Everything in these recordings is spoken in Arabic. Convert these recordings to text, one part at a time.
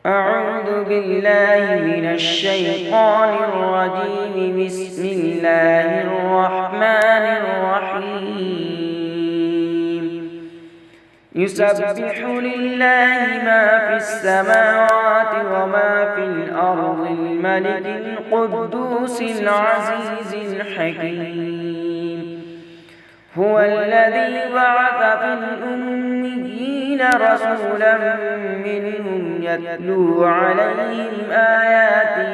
أعوذ بالله من الشيطان الرجيم. بسم الله الرحمن الرحيم. يسبح لله ما في السماوات وما في الأرض، الملك القدوس العزيز الحكيم. هو الذي بعث في الأميين رسولا منهم يتلو عليهم آياته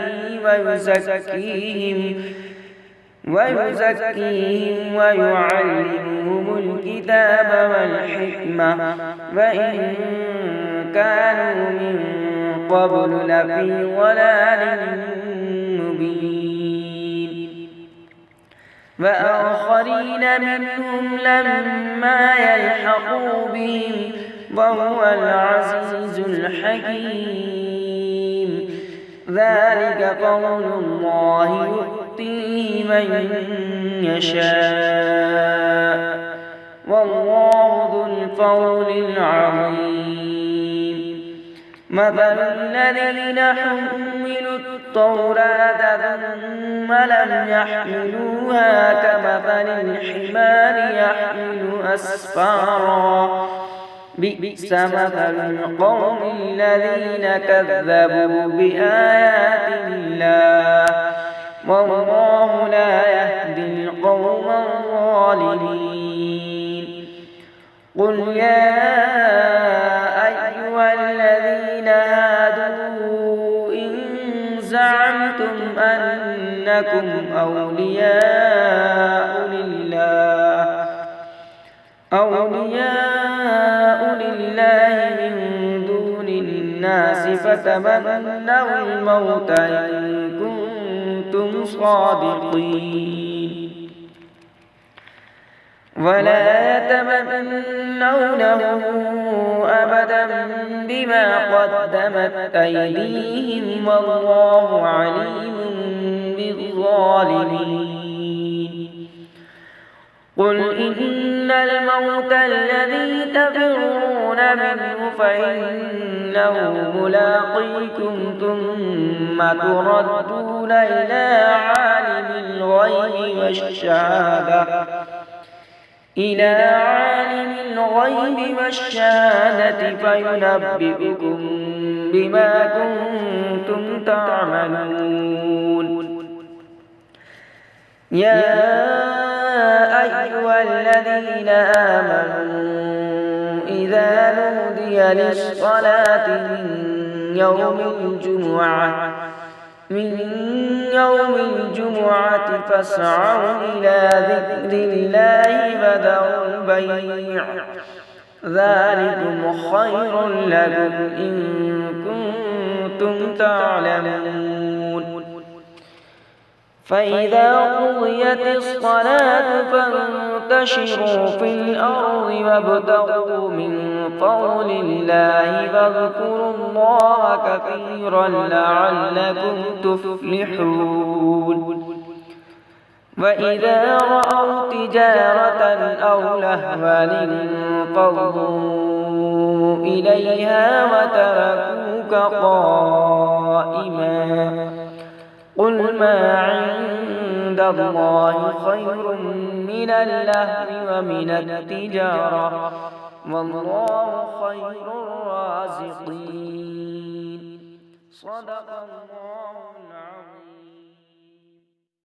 ويزكيهم ويعلمهم الكتاب والحكمة وإن كانوا من قبل لفي ضلال مبين. وآخرين منهم لما يلحقوا بهم وهو العزيز الحكيم. ذلك فضل الله يؤتيه من يشاء والله ذو الفضل العظيم. مثل الذين حملوا التوراة ثم لم يحملوها كمثل الحمار يحمل أسفارا، بئس مثل القوم الذين كذبوا بآيات الله والله لا يهدي القوم الظالمين. قل يا أيها الذين هادوا إن زعمتم أنكم أولياء لله من دون الناس فتمنوا الموت إن كنتم صادقين، ولا يتمنونه أبدا بما قدمت أيديهم والله عليم بالظالمين. قل إن الموت الذي تفرون منه فإنه ملاقيكم ثم تردون إلى عالم الغيب والشهادة فينبئكم بما كنتم تعملون. يا أيها الذين آمنوا إذا نودي للصلاة من يوم الجمعة فاسعوا إلى ذكر الله وذروا البيع، ذلكم خير لكم إن كنتم تعلمون. فإذا قضيت الصلاة فانتشروا في الأرض وابتغوا من فضل الله واذكروا الله كثيرا لعلكم تفلحون. وإذا رأوا تجارة أو لهوا انفضوا إليها وتركوك قائما. قل ما عند الله خير من اللهو ومن التجارة والله خير الرازقين. صدق الله العظيم.